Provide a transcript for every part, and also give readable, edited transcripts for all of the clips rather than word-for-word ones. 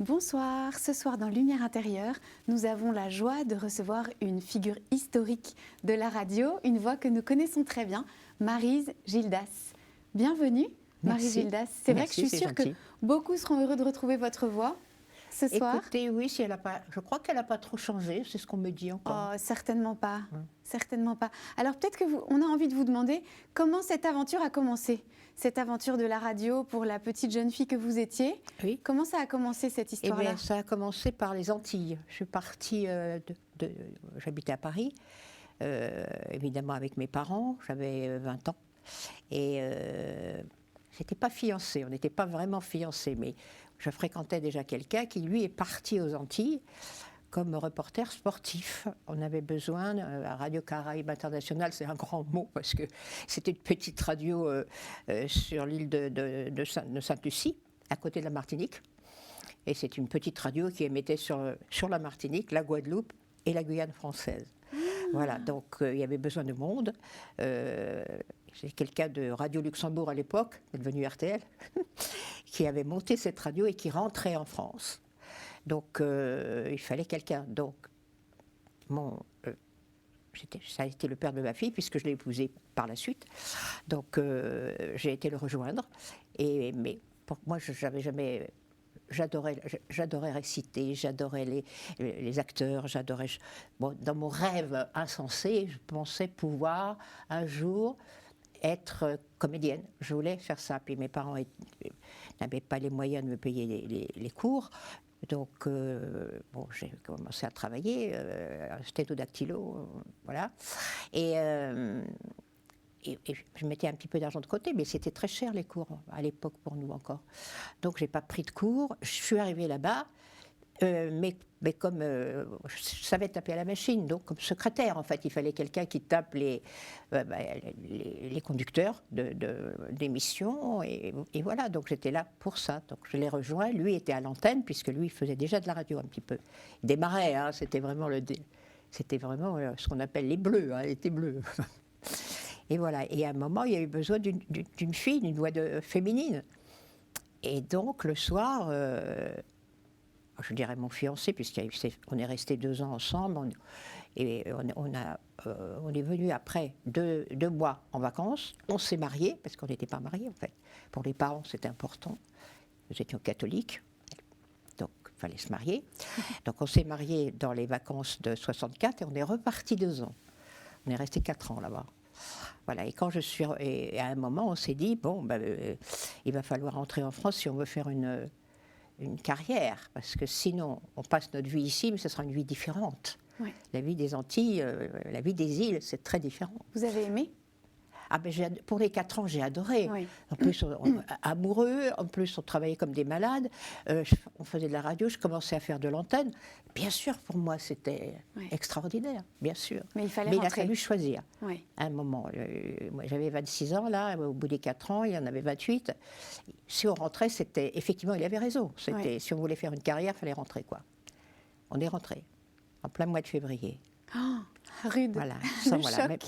Bonsoir, ce soir dans Lumière intérieure, nous avons la joie de recevoir une figure historique de la radio, une voix que nous connaissons très bien, Maryse Gildas. Bienvenue, Maryse Gildas. C'est vrai que je suis sûre que beaucoup seront heureux de retrouver votre voix ce soir. Écoutez, oui, si elle a pas, je crois qu'elle n'a pas trop changé, c'est ce qu'on me dit encore. Oh, certainement pas, certainement pas. Alors peut-être on a envie de vous demander comment cette aventure a commencé, cette aventure de la radio pour la petite jeune fille que vous étiez. Oui. Comment ça a commencé cette histoire-là? Eh bien, ça a commencé par les Antilles. Je suis partie, j'habitais à Paris, évidemment avec mes parents, j'avais 20 ans. Et j'étais pas fiancée, on n'était pas vraiment fiancés, mais je fréquentais déjà quelqu'un qui, lui, est parti aux Antilles comme reporter sportif. On avait besoin, à Radio Caraïbes International, c'est un grand mot, parce que c'était une petite radio sur l'île de Sainte-Lucie, à côté de la Martinique. Et c'est une petite radio qui émettait sur la Martinique, la Guadeloupe et la Guyane française. Voilà, donc il y avait besoin de monde. J'ai quelqu'un de Radio Luxembourg à l'époque, devenu RTL, qui avait monté cette radio et qui rentrait en France. Donc il fallait quelqu'un. Donc ça a été le père de ma fille, puisque je l'ai épousé par la suite. Donc j'ai été le rejoindre. Mais pour moi, j'adorais réciter, j'adorais les acteurs, dans mon rêve insensé, je pensais pouvoir un jour être comédienne. Je voulais faire ça. Puis mes parents n'avaient pas les moyens de me payer les cours. Donc, j'ai commencé à travailler, sténodactylo, voilà. Et je mettais un petit peu d'argent de côté, mais c'était très cher les cours à l'époque pour nous encore. Donc, j'ai pas pris de cours. Je suis arrivée là-bas. Mais comme je savais taper à la machine, donc comme secrétaire, en fait, il fallait quelqu'un qui tape les conducteurs d'émissions, et voilà, donc j'étais là pour ça. Donc je l'ai rejoint, lui était à l'antenne, puisque lui il faisait déjà de la radio un petit peu. Il démarrait, hein, c'était vraiment ce qu'on appelle les bleus, hein, il était bleu. Et voilà, et à un moment, il y a eu besoin d'une fille, d'une voix féminine. Et donc le soir... je dirais mon fiancé, puisqu'on est resté 2 ans ensemble, et on est venu après 2 mois en vacances. On s'est mariés, parce qu'on n'était pas mariés en fait. Pour les parents, c'était important. Nous étions catholiques, donc il fallait se marier. Donc on s'est mariés dans les vacances de 64 et on est reparti 2 ans. On est resté 4 ans là-bas. Voilà, et à un moment, on s'est dit, il va falloir rentrer en France si on veut faire une carrière, parce que sinon, on passe notre vie ici, mais ce sera une vie différente. Oui. La vie des Antilles, la vie des îles, c'est très différent. Vous avez aimé ? Pour les 4 ans, j'ai adoré. Oui. En plus, amoureux, en plus, on travaillait comme des malades, on faisait de la radio, je commençais à faire de l'antenne. Bien sûr, pour moi, c'était extraordinaire, bien sûr. Mais il a fallu choisir. Oui. À un moment, moi, j'avais 26 ans, là, au bout des 4 ans, il y en avait 28. Si on rentrait, c'était... Effectivement, il avait raison. Si on voulait faire une carrière, il fallait rentrer, quoi. On est rentré, en plein mois de février. Oh, rude. Voilà.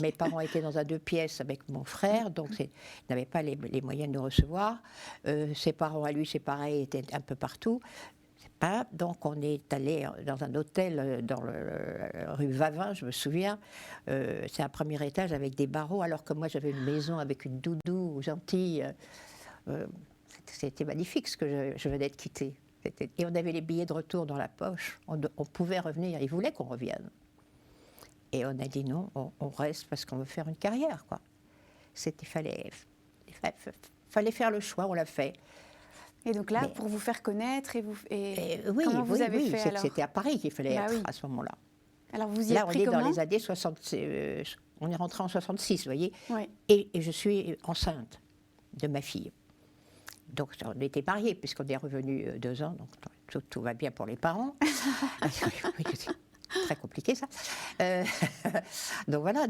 Mes parents étaient dans un 2 pièces avec mon frère, donc ils n'avaient pas les moyens de nous recevoir. Ses parents, à lui, c'est pareil, étaient un peu partout. Donc on est allé dans un hôtel dans rue Vavin, je me souviens. C'est un premier étage avec des barreaux, alors que moi j'avais une maison avec une doudou gentille. C'était magnifique ce que je venais de quitter. Et on avait les billets de retour dans la poche. On pouvait revenir. Ils voulaient qu'on revienne. Et on a dit non, on reste parce qu'on veut faire une carrière, quoi. Fallait faire le choix, on l'a fait. Et donc là, pour vous faire connaître, oui, comment vous avez fait alors ? C'était à Paris qu'il fallait être à ce moment-là. Alors vous y êtes pris comment ? Là, on est dans les années 60. On est rentré en 66, vous voyez. Oui. Et je suis enceinte de ma fille. Donc on était mariés puisqu'on est revenus 2 ans, donc tout va bien pour les parents. Très compliqué ça. Donc voilà,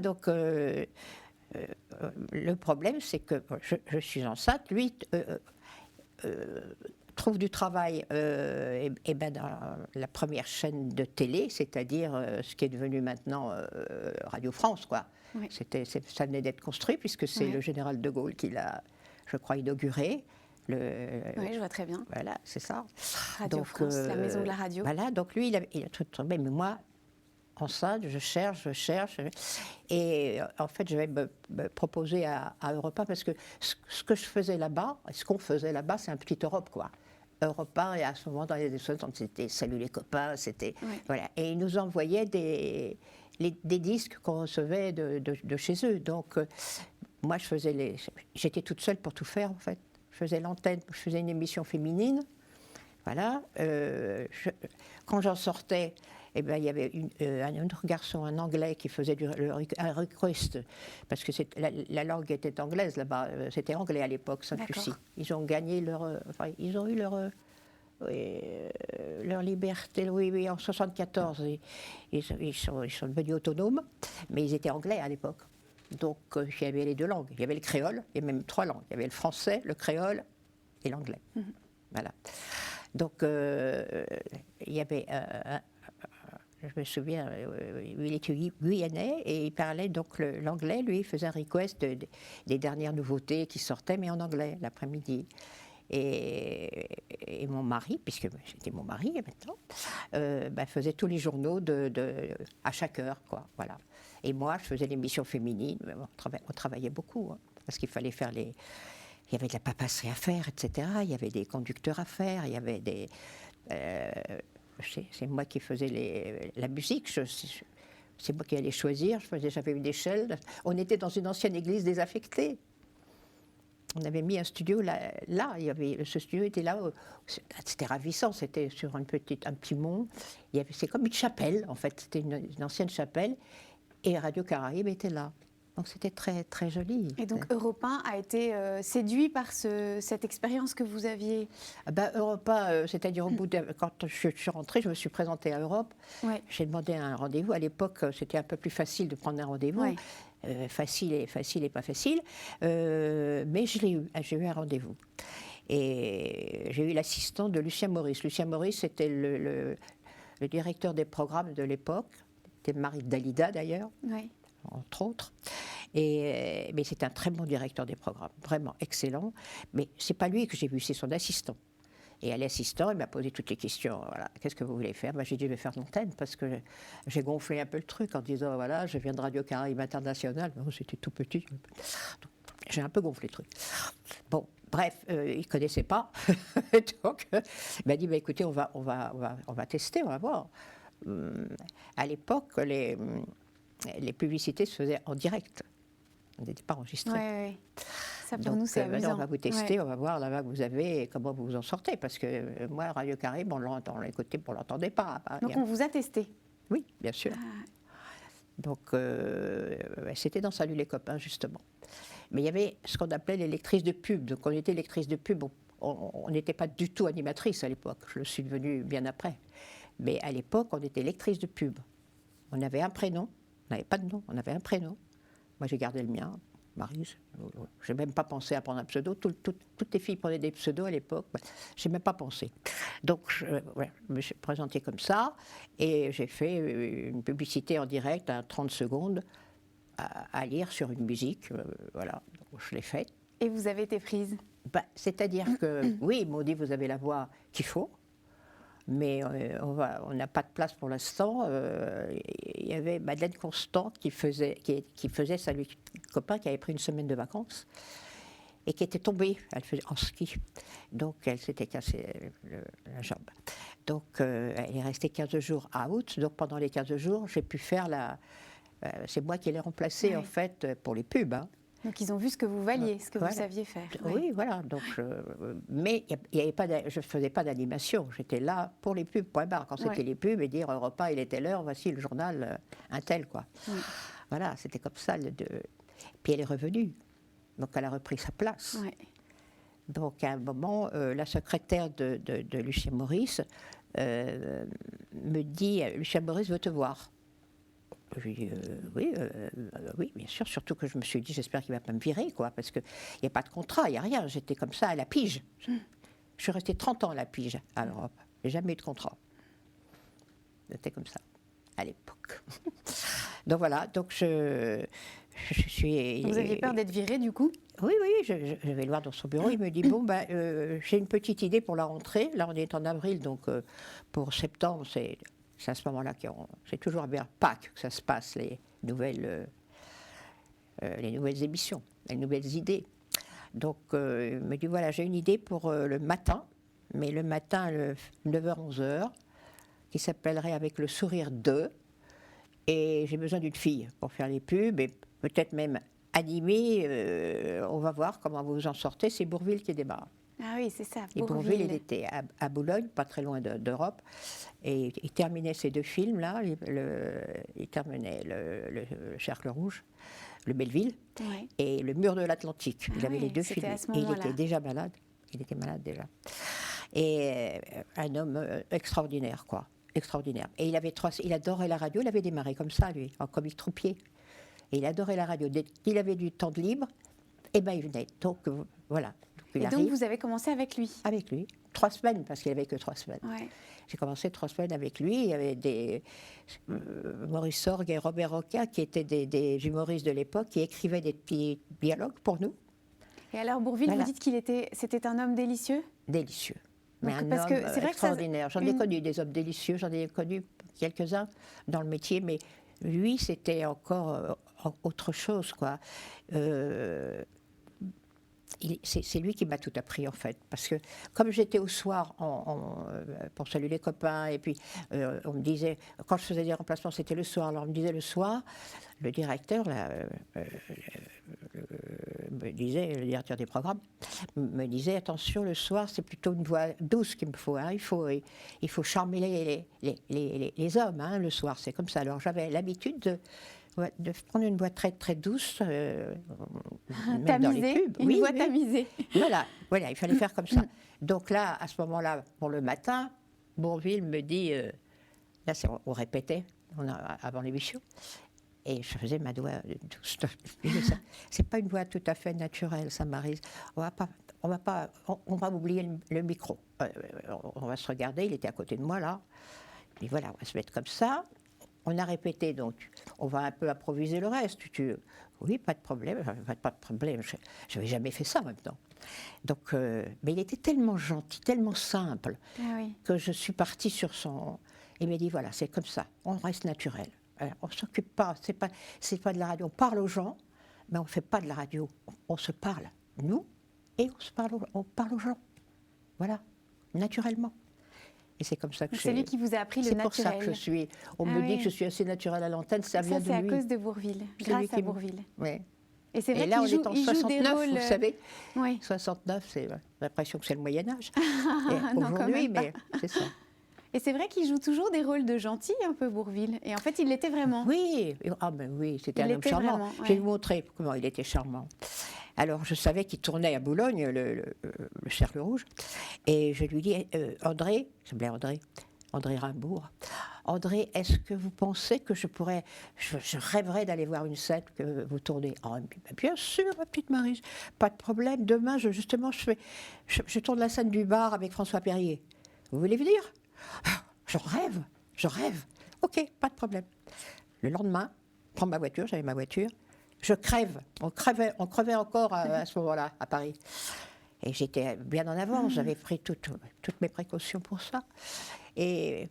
le problème c'est que je suis enceinte, lui trouve du travail dans la première chaîne de télé, c'est-à-dire ce qui est devenu maintenant Radio France, quoi. Oui. Ça venait d'être construit puisque c'est le général de Gaulle qui l'a, je crois, inauguré. Oui, je vois très bien. Voilà, c'est ça. Radio France, la maison de la radio. Voilà, donc lui, il a tout trouvé, mais moi, enceinte, je cherche. Et en fait, je vais me proposer à Europe 1 parce que ce que je faisais là-bas, ce qu'on faisait là-bas, c'est un petit Europe, quoi. Europe 1, et à ce moment, dans les années 60, c'était Salut les copains, c'était. Oui. Voilà. Et ils nous envoyaient des disques qu'on recevait de chez eux. Donc, moi, j'étais toute seule pour tout faire, en fait. Je faisais l'antenne, je faisais une émission féminine. Voilà. Quand j'en sortais, eh ben, il y avait un autre garçon, un Anglais, qui faisait un request, parce que la langue était anglaise là-bas, c'était anglais à l'époque, Sainte-Lucie. Ils ont gagné ils ont eu leur liberté, oui, en 74. Ils sont devenus autonomes, mais ils étaient anglais à l'époque. Donc, il y avait les deux langues. Il y avait le créole, il y avait même 3 langues. Il y avait le français, le créole et l'anglais. Voilà. Donc, il y avait je me souviens, il était guyanais et il parlait donc l'anglais. Lui, il faisait un request des dernières nouveautés qui sortaient, mais en anglais, l'après-midi. Et mon mari, puisque c'était mon mari maintenant, faisait tous les journaux à chaque heure, quoi. Voilà. Et moi, je faisais l'émission féminine. On travaillait beaucoup, hein, parce qu'il fallait faire il y avait de la papasserie à faire, etc. Il y avait des conducteurs à faire, il y avait des... c'est moi qui faisais la musique, c'est moi qui allais choisir, j'avais une échelle. On était dans une ancienne église désaffectée. On avait mis un studio là ce studio était là, c'était ravissant, c'était sur un petit mont. C'est comme une chapelle, en fait, c'était une ancienne chapelle, et Radio Caraïbe était là. Donc c'était très, très joli. Et donc Europe 1 a été séduit par cette expérience que vous aviez. Europe 1, c'est-à-dire quand je suis rentrée, je me suis présentée à Europe. Ouais. J'ai demandé un rendez-vous. À l'époque, c'était un peu plus facile de prendre un rendez-vous. Ouais. Facile et pas facile. Mais j'ai eu un rendez-vous. Et j'ai eu l'assistant de Lucien Maurice. Lucien Maurice, c'était le directeur des programmes de l'époque. C'était le mari de Dalida, d'ailleurs. Ouais. Entre autres. Mais c'est un très bon directeur des programmes, vraiment excellent. Mais c'est pas lui que j'ai vu, c'est son assistant. Et à l'assistant, il m'a posé toutes les questions. Voilà, qu'est-ce que vous voulez faire ? J'ai dit, je vais faire l'antenne, parce que j'ai gonflé un peu le truc en disant, voilà, je viens de Radio Caraïbe International. C'était tout petit. Donc, j'ai un peu gonflé le truc. Bon, bref, il ne connaissait pas. Donc, il m'a dit, écoutez, on va tester, on va voir. À l'époque, les publicités se faisaient en direct. On n'était pas enregistrés. Oui. Ça, pour nous, c'est amusant. On va vous tester, on va voir la voix que vous avez et comment vous vous en sortez. Parce que moi, Radio Caraïbe, on l'écoutait, on ne l'entendait pas. Donc, on vous a testé ? Oui, bien sûr. Donc, c'était dans Salut les copains, justement. Mais il y avait ce qu'on appelait les lectrices de pub. Donc, on était lectrices de pub. On n'était pas du tout animatrice à l'époque. Je le suis devenue bien après. Mais à l'époque, on était lectrices de pub. On avait un prénom. On n'avait pas de nom, on avait un prénom. Moi, j'ai gardé le mien, Maryse. Je n'ai même pas pensé à prendre un pseudo. Toutes les filles prenaient des pseudos à l'époque. Je n'ai même pas pensé. Donc, je me suis présentée comme ça. Et j'ai fait une publicité en direct à 30 secondes à lire sur une musique. Voilà, donc, je l'ai faite. Et vous avez été prise ? C'est-à-dire que, oui, ils m'ont dit, vous avez la voix qu'il faut. Mais on n'a pas de place pour l'instant. Il y avait Madeleine Constant qui faisait Salut copain, qui avait pris une semaine de vacances et qui était tombée. Elle faisait en ski. Donc elle s'était cassée la jambe. Donc elle est restée 15 jours out. Donc pendant les 15 jours, j'ai pu faire c'est moi qui l'ai remplacée en fait pour les pubs. Hein. Donc ils ont vu ce que vous valiez, ce que vous saviez faire. Oui, voilà. Donc, mais je ne faisais pas d'animation. J'étais là pour les pubs, point barre. Quand c'était les pubs, et dire Europe 1, il était l'heure, voici le journal, un tel, quoi. Voilà, c'était comme ça. Puis elle est revenue. Donc elle a repris sa place. Donc à un moment, la secrétaire de Lucien Maurice me dit Lucien Maurice veut te voir. Je lui dis oui, bien sûr, surtout que je me suis dit, j'espère qu'il ne va pas me virer, quoi, parce qu'il n'y a pas de contrat, il n'y a rien. J'étais comme ça à la pige. Je suis restée 30 ans à la pige à l'Europe. Je n'ai jamais eu de contrat. J'étais comme ça, à l'époque. Donc voilà, donc Vous aviez peur d'être virée, du coup? Oui, je vais le voir dans son bureau. Il me dit bon, j'ai une petite idée pour la rentrée. Là, on est en avril, donc pour septembre, c'est à ce moment-là c'est toujours vers Pâques que ça se passe, les nouvelles émissions, les nouvelles idées. Donc, il me dit voilà, j'ai une idée pour le matin, mais le matin, 9h-11h, qui s'appellerait Avec le sourire de. Et j'ai besoin d'une fille pour faire les pubs, et peut-être même animer. On va voir comment vous vous en sortez. C'est Bourvil qui démarre. Ah oui, c'est ça, Et Bourvil, il était à Boulogne, pas très loin d'Europe. Et il terminait ces 2 films-là. Il terminait le Cercle Rouge, le Belleville, et le Mur de l'Atlantique. Il avait les 2 films. Et il était déjà malade. Il était malade déjà. Et un homme extraordinaire, quoi. Extraordinaire. Et il adorait la radio. Il avait démarré comme ça, lui, en comique troupier. Et il adorait la radio. Dès qu'il avait du temps de libre, il venait. Donc, voilà. Donc, vous avez commencé avec lui? Avec lui. 3 semaines, parce qu'il n'avait que 3 semaines. Ouais. J'ai commencé 3 semaines avec lui. Il y avait Maurice Sorgue et Robert Roca, qui étaient des humoristes de l'époque, qui écrivaient des petits dialogues pour nous. Et alors, Bourvil, vous dites c'était un homme délicieux? Délicieux. Mais un homme extraordinaire. J'en ai connu des hommes délicieux, j'en ai connu quelques-uns dans le métier, mais lui, c'était encore autre chose, quoi. C'est lui qui m'a tout appris, en fait. Parce que, comme j'étais au soir pour saluer les copains, et puis on me disait, quand je faisais des remplacements, c'était le soir. Alors on me disait le soir, le directeur, me disait, le directeur des programmes, me disait, attention, le soir, c'est plutôt une voix douce qu'il me faut. Hein. Il faut charmer les hommes, hein, le soir, c'est comme ça. Alors j'avais l'habitude de prendre une voix très très douce, même dans les pubs. Une voix tamisée. Voilà, il fallait faire comme ça. Donc là, à ce moment-là, pour le matin, Bourvil me dit, là on répétait avant l'émission, et je faisais ma voix douce. C'est pas une voix tout à fait naturelle, ça, Maryse. On va oublier le micro. On va se regarder, il était à côté de moi là. Et voilà, on va se mettre comme ça. On a répété, donc on va un peu improviser le reste. Oui, pas de problème, pas de problème. Je n'avais jamais fait ça maintenant. Donc, mais il était tellement gentil, tellement simple, que je suis partie sur son... Il m'a dit, voilà, c'est comme ça, on reste naturel. On ne s'occupe pas, c'est pas de la radio. On parle aux gens, mais on ne fait pas de la radio. On se parle, nous, et on parle aux gens. Voilà, naturellement. Et c'est comme ça que c'est lui qui vous a appris le naturel. C'est pour ça que je suis... On me dit que je suis assez naturelle à l'antenne, ça vient de lui. Ça, c'est à cause de Bourvil, grâce à Bourvil. Oui. Et c'est vrai et là, on est en 69, vous savez. Oui. 69, j'ai l'impression que c'est le Moyen-Âge. Aujourd'hui, mais c'est ça. Et c'est vrai qu'il joue toujours des rôles de gentil, un peu, Bourvil. Et en fait, il l'était vraiment. Oui, oui, c'était un homme charmant. Vraiment, Je vais vous montrer comment il était charmant. Alors, je savais qu'il tournait à Boulogne, le Cercle Rouge, et je lui dis, André, il s'appelait André Rimbourg, André, est-ce que vous pensez que je rêverais d'aller voir une scène que vous tournez? Oh, bien sûr, ma petite Maryse, pas de problème. Demain, je tourne la scène du bar avec François Perrier. Vous voulez venir? Je rêve. Ok, pas de problème. Le lendemain, je prends ma voiture, j'avais ma voiture. Je crève. On crevait encore à ce moment-là, à Paris. Et j'étais bien en avance, j'avais pris toutes mes précautions pour ça. Et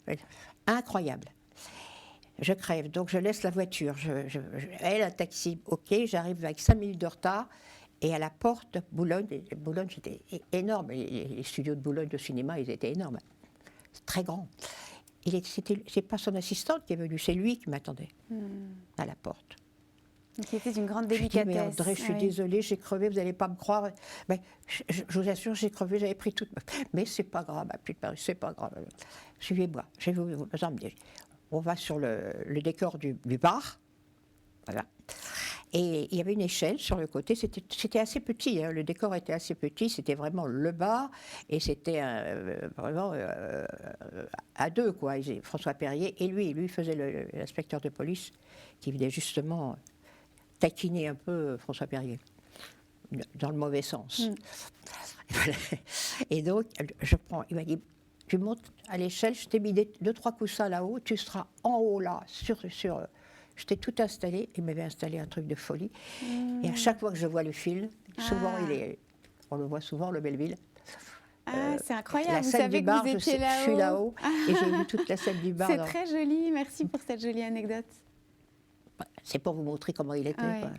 incroyable. Je crève, donc je laisse la voiture. Elle, un taxi, ok, j'arrive avec 5 minutes de retard. Et à la porte de Boulogne, c'était énorme. Les studios de Boulogne de cinéma, ils étaient énormes. C'est très grand. C'est pas son assistante qui est venue, c'est lui qui m'attendait à la porte. Qui était d'une grande délicatesse. Mais André, je suis désolée, j'ai crevé, vous n'allez pas me croire. Mais je vous assure, j'ai crevé, j'avais pris toute... Mais c'est pas grave, ma petite Marie, c'est pas grave. Suivez-moi, je vais vous emmener. On va sur le décor du bar. Voilà. Et il y avait une échelle sur le côté, c'était assez petit, hein, le décor était assez petit, c'était vraiment le bar, et c'était vraiment à deux, quoi. François Perrier, et lui faisait l'inspecteur de police, qui venait justement taquiner un peu François Perrier, dans le mauvais sens. Et donc, il m'a dit, tu montes à l'échelle, je t'ai mis 2-3 coussins là-haut, tu seras en haut là, j'étais tout installée. Il m'avait installé un truc de folie. Et à chaque fois que je vois le film, souvent, on le voit souvent, le Belleville. C'est incroyable, La vous scène savez du que bar, vous étiez là-haut. je suis là-haut et j'ai vu toute la scène du bar. C'est très joli, merci pour cette jolie anecdote. C'est pour vous montrer comment il était. Ouais. Quoi,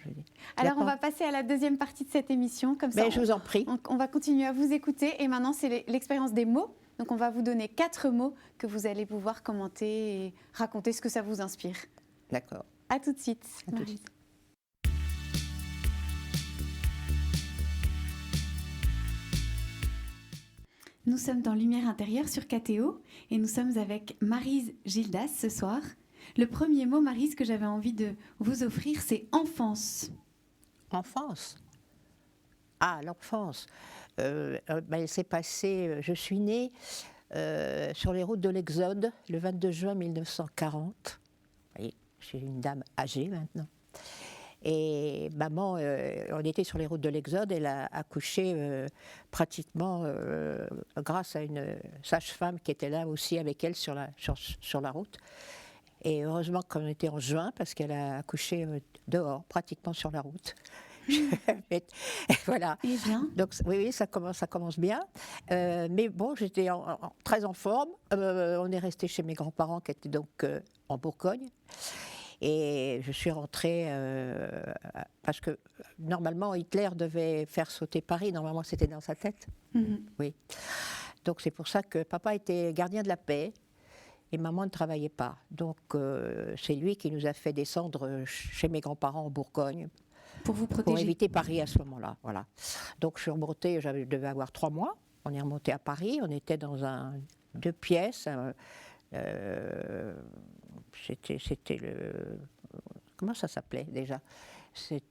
Alors, on va passer à la deuxième partie de cette émission. Comme ça, je vous en prie. On va continuer à vous écouter. Et maintenant, c'est l'expérience des mots. Donc, on va vous donner 4 mots que vous allez pouvoir commenter et raconter ce que ça vous inspire. D'accord. À tout de suite. À tout de suite. Nous sommes dans Lumière intérieure sur KTO et nous sommes avec Maryse Gildas ce soir. Le premier mot, Maryse, que j'avais envie de vous offrir, c'est enfance. Enfance. Ah, l'enfance. Elle s'est passée, je suis née sur les routes de l'Exode le 22 juin 1940. Vous voyez, je suis une dame âgée maintenant. Et maman, on était sur les routes de l'Exode, elle a accouché pratiquement grâce à une sage-femme qui était là aussi avec elle sur la route. Et heureusement qu'on était en juin, parce qu'elle a accouché dehors, pratiquement sur la route. Voilà. Et bien. Donc oui, ça commence bien. Mais bon, j'étais très en forme. On est resté chez mes grands-parents qui étaient donc en Bourgogne. Et je suis rentrée parce que normalement Hitler devait faire sauter Paris. Normalement, c'était dans sa tête. Oui. Donc c'est pour ça que papa était gardien de la paix. Et maman ne travaillait pas. Donc, c'est lui qui nous a fait descendre chez mes grands-parents en Bourgogne. Pour vous protéger. Pour éviter Paris à ce moment-là. Voilà. Donc, je suis remontée, je devais avoir 3 mois. On est remonté à Paris. On était dans 2 pièces. C'était le... Comment ça s'appelait déjà? C'était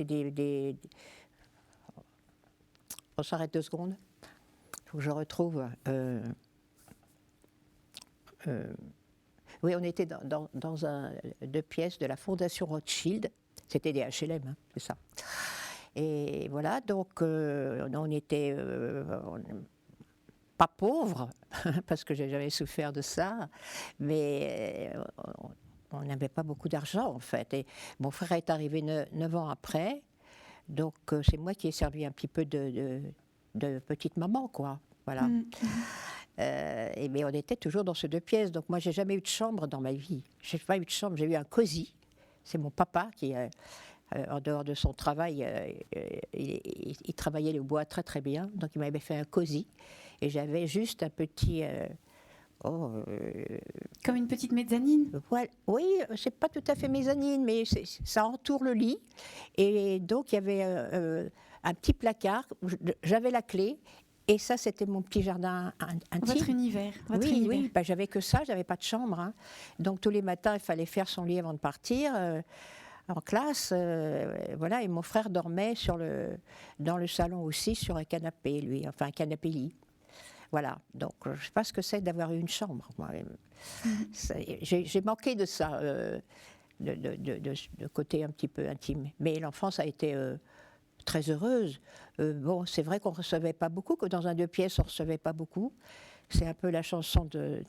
des... On s'arrête 2 secondes. Il faut que je retrouve... oui, on était dans 2 pièces de la Fondation Rothschild. C'était des HLM, hein, c'est ça. Et voilà, donc on était pas pauvres, parce que j'avais souffert de ça, mais on n'avait pas beaucoup d'argent, en fait. Et mon frère est arrivé 9 ans après, donc c'est moi qui ai servi un petit peu de petite maman, quoi. Voilà. Mais on était toujours dans ces 2 pièces. Donc moi, j'ai jamais eu de chambre dans ma vie. J'ai pas eu de chambre. J'ai eu un cosy. C'est mon papa qui, en dehors de son travail, il travaillait le bois très très bien. Donc il m'avait fait un cosy. Et j'avais juste un petit... Comme une petite mezzanine. Voilà. Oui, c'est pas tout à fait mezzanine, mais ça entoure le lit. Et donc il y avait un petit placard où j'avais la clé. Et ça, c'était mon petit jardin intime. Votre univers. Oui, bah, j'avais que ça, j'avais pas de chambre. Hein. Donc tous les matins, il fallait faire son lit avant de partir en classe. Voilà, et mon frère dormait dans le salon aussi, sur un canapé, lui, enfin un canapé-lit. Voilà, donc je ne sais pas ce que c'est d'avoir eu une chambre. J'ai manqué de ça, de côté un petit peu intime. Mais l'enfance a été... très heureuse. Bon, c'est vrai qu'on ne recevait pas beaucoup, que dans un 2 pièces, on ne recevait pas beaucoup. C'est un peu la chanson de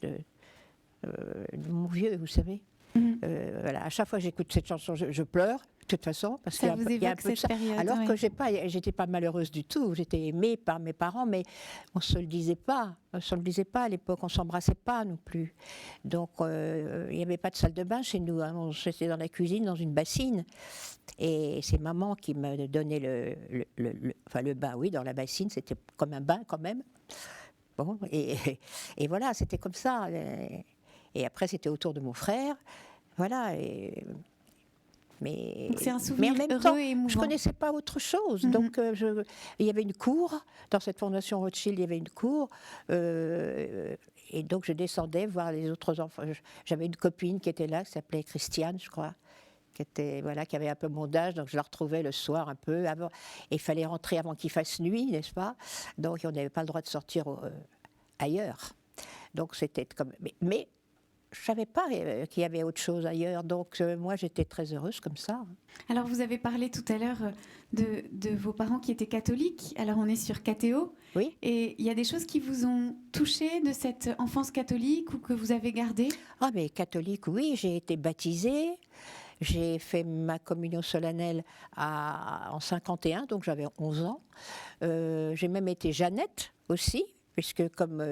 mon vieux, vous savez. Voilà, à chaque fois que j'écoute cette chanson, je pleure, de toute façon, parce qu'il y a un peu de ça. Période, alors que j'étais pas malheureuse du tout. J'étais aimée par mes parents, mais on ne se le disait pas. On ne se le disait pas à l'époque, on ne s'embrassait pas non plus. Donc, il n'y avait pas de salle de bain chez nous. Hein. On était dans la cuisine, dans une bassine. Et c'est maman qui me donnait le bain, oui, dans la bassine. C'était comme un bain quand même. Bon, et voilà, c'était comme ça. Et après, c'était autour de mon frère. Voilà. Mais c'est un souvenir en même heureux temps, et émouvant. je ne connaissais pas autre chose. Donc, il y avait une cour. Dans cette fondation Rothschild, il y avait une cour. Et donc, je descendais voir les autres enfants. J'avais une copine qui était là, qui s'appelait Christiane, je crois, qui avait un peu mon âge. Donc, je la retrouvais le soir un peu avant. Et il fallait rentrer avant qu'il fasse nuit, n'est-ce pas? Donc, on n'avait pas le droit de sortir ailleurs. Donc, c'était comme... Mais je savais pas qu'il y avait autre chose ailleurs. Donc, moi, j'étais très heureuse comme ça. Alors, vous avez parlé tout à l'heure de vos parents qui étaient catholiques. Alors, on est sur cathéo. Oui. Et il y a des choses qui vous ont touché de cette enfance catholique ou que vous avez gardées? Ah, mais catholique, oui, j'ai été baptisée. J'ai fait ma communion solennelle en 51, donc j'avais 11 ans. J'ai même été Jeannette aussi, puisque comme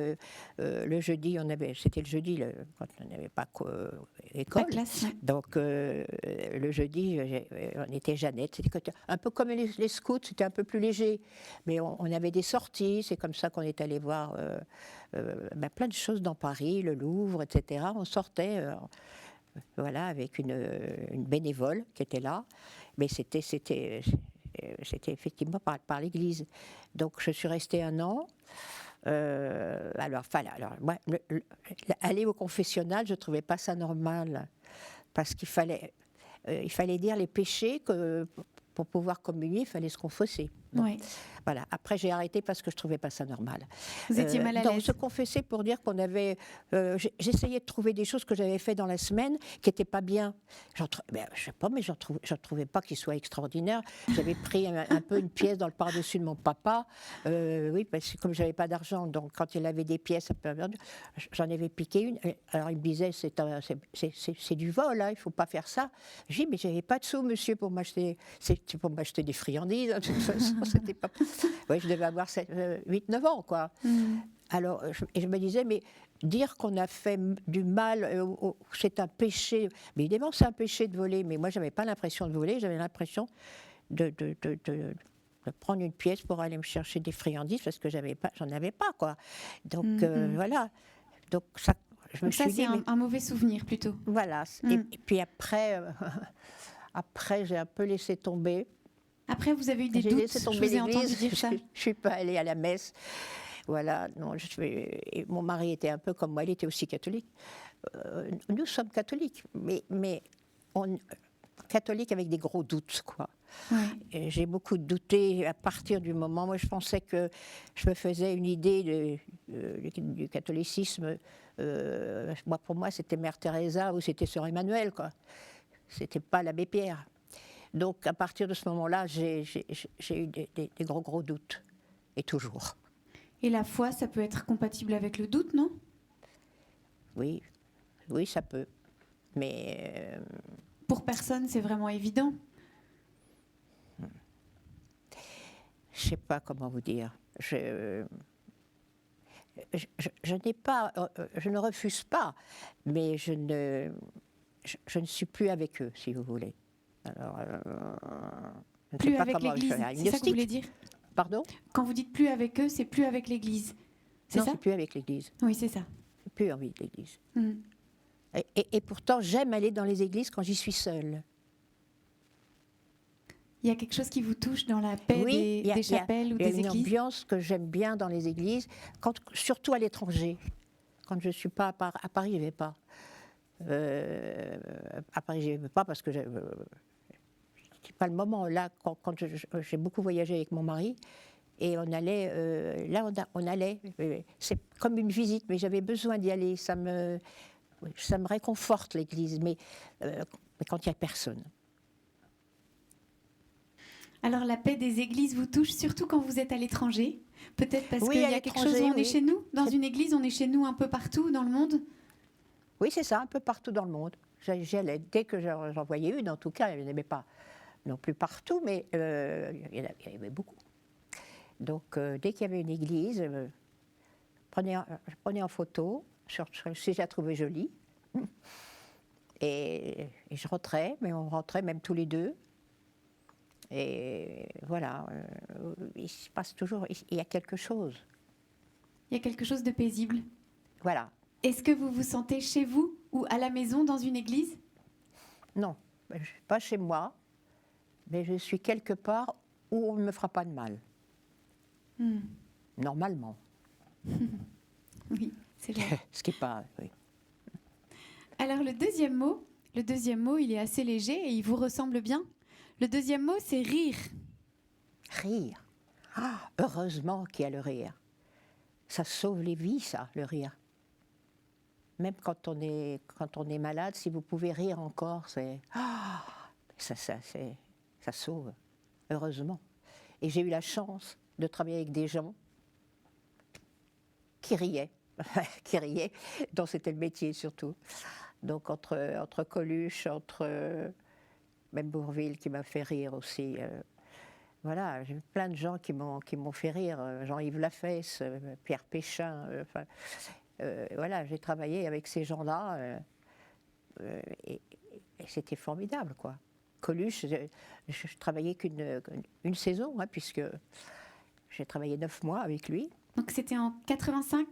le jeudi, c'était le jeudi quand on n'avait pas école. La classe, ouais. Donc le jeudi, on était Jeannette. C'était un peu comme les scouts, c'était un peu plus léger. Mais on avait des sorties, c'est comme ça qu'on est allé voir plein de choses dans Paris, le Louvre, etc. On sortait... voilà, avec une bénévole qui était là, mais c'était effectivement par l'Église. Donc je suis restée 1 an. Alors moi, aller au confessionnal, je ne trouvais pas ça normal, parce qu'il fallait dire les péchés pour pouvoir communier, il fallait se confesser. Bon. Ouais. Voilà. Après, j'ai arrêté parce que je ne trouvais pas ça normal. Vous étiez mal à donc, l'aise. se confesser pour dire qu'on avait... j'essayais de trouver des choses que j'avais fait dans la semaine qui n'étaient pas bien. Je ne sais pas, mais je ne trouvais pas qu'ils soient extraordinaires. J'avais pris un peu une pièce dans le par-dessus de mon papa. Oui, parce que comme je n'avais pas d'argent, donc quand il avait des pièces, j'en avais piqué une. Alors, il me disait, c'est du vol, hein, il ne faut pas faire ça. J'ai dit, mais je n'avais pas de sous, monsieur, pour m'acheter des friandises. De toute façon, c'était pas... Oui, je devais avoir 8-9 ans, quoi. Alors, je me disais, mais dire qu'on a fait du mal, c'est un péché. Mais évidemment, c'est un péché de voler. Mais moi, je n'avais pas l'impression de voler, j'avais l'impression de prendre une pièce pour aller me chercher des friandises parce que j'en avais pas, quoi. Donc, voilà. Donc, ça, je me suis dit... c'est un mauvais souvenir, plutôt. Voilà. Et puis après, après, j'ai un peu laissé tomber. Après, vous avez eu des doutes, je vous ai entendu dire ça. Je ne suis pas allée à la messe. Voilà, non, et mon mari était un peu comme moi, il était aussi catholique. Nous sommes catholiques, mais catholiques avec des gros doutes, quoi. Ouais. J'ai beaucoup douté à partir du moment où je pensais que je me faisais une idée du catholicisme. Pour moi, c'était Mère Teresa ou c'était Sœur Emmanuel, quoi. C'était pas l'abbé Pierre. Donc, à partir de ce moment-là, j'ai eu des gros doutes. Et toujours. Et la foi, ça peut être compatible avec le doute, non? Oui, ça peut. Mais... Pour personne, c'est vraiment évident. Je ne sais pas comment vous dire. Je n'ai pas... je ne refuse pas, mais je ne suis plus avec eux, si vous voulez. Alors, plus avec l'Église, c'est ça que vous voulez dire? Pardon? Quand vous dites plus avec eux, c'est plus avec l'Église, c'est ça? Non, c'est plus avec l'Église. Oui, c'est ça. C'est plus avec l'Église. Et pourtant, j'aime aller dans les églises quand j'y suis seule. Il y a quelque chose qui vous touche dans la paix des chapelles ou des églises? Il y a une ambiance que j'aime bien dans les églises, surtout à l'étranger. Quand je ne suis pas à Paris, je n'y vais pas. À Paris, je ne vais pas parce que... c'est pas le moment. Là, quand j'ai beaucoup voyagé avec mon mari, et on allait, on allait, c'est comme une visite, mais j'avais besoin d'y aller. Ça me réconforte, l'église, mais quand il n'y a personne. Alors, la paix des églises vous touche, surtout quand vous êtes à l'étranger? Peut-être parce qu'il y a quelque chose où on est chez nous? Dans une église, on est chez nous un peu partout dans le monde? Oui, c'est ça, un peu partout dans le monde. J'y allais. Dès que j'en voyais une, en tout cas, il n'y en avait pas non plus partout, mais il y en avait beaucoup. Donc, dès qu'il y avait une église, je prenais en photo, si je la trouvais jolie, et je rentrais, mais on rentrait même tous les deux. Et voilà, il se passe toujours, il y a quelque chose. Il y a quelque chose de paisible. Voilà. Est-ce que vous vous sentez chez vous ou à la maison dans une église? Non, je ne suis pas chez moi, mais je suis quelque part où on ne me fera pas de mal. Normalement. Oui, c'est vrai. Ce qui n'est pas... Oui. Alors le deuxième mot, il est assez léger et il vous ressemble bien. Le deuxième mot, c'est rire. Rire. Ah, heureusement qu'il y a le rire. Ça sauve les vies, ça, le rire. même quand on est malade, si vous pouvez rire encore, ça sauve, heureusement. Et j'ai eu la chance de travailler avec des gens qui riaient, dont c'était le métier surtout. Donc entre Coluche, même Bourvil qui m'a fait rire aussi. Voilà, j'ai eu plein de gens qui m'ont fait rire. Jean-Yves Lafesse, Pierre Péchin. Voilà, j'ai travaillé avec ces gens-là et c'était formidable, quoi. Coluche, je travaillais qu'une saison, hein, puisque j'ai travaillé 9 mois avec lui. Donc c'était en 85,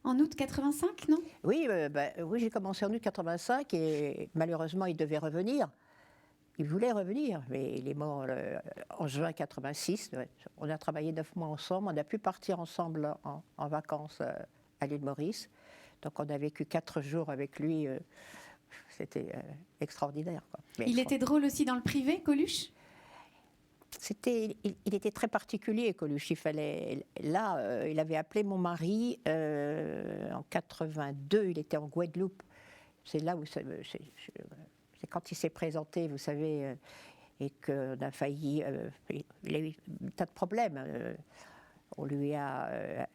en août 85, non? Oui, oui, j'ai commencé en août 85 et malheureusement il devait revenir. Il voulait revenir, mais il est mort en juin 86. On a travaillé 9 mois ensemble, on a pu partir ensemble en vacances à l'île Maurice. Donc on a vécu 4 jours avec lui. C'était extraordinaire, quoi. Il était drôle aussi dans le privé, Coluche? Il était très particulier, Coluche. Il avait appelé mon mari en 82, il était en Guadeloupe. C'est là où c'est quand il s'est présenté, vous savez, et qu'on a failli. Il a eu un tas de problèmes. On lui a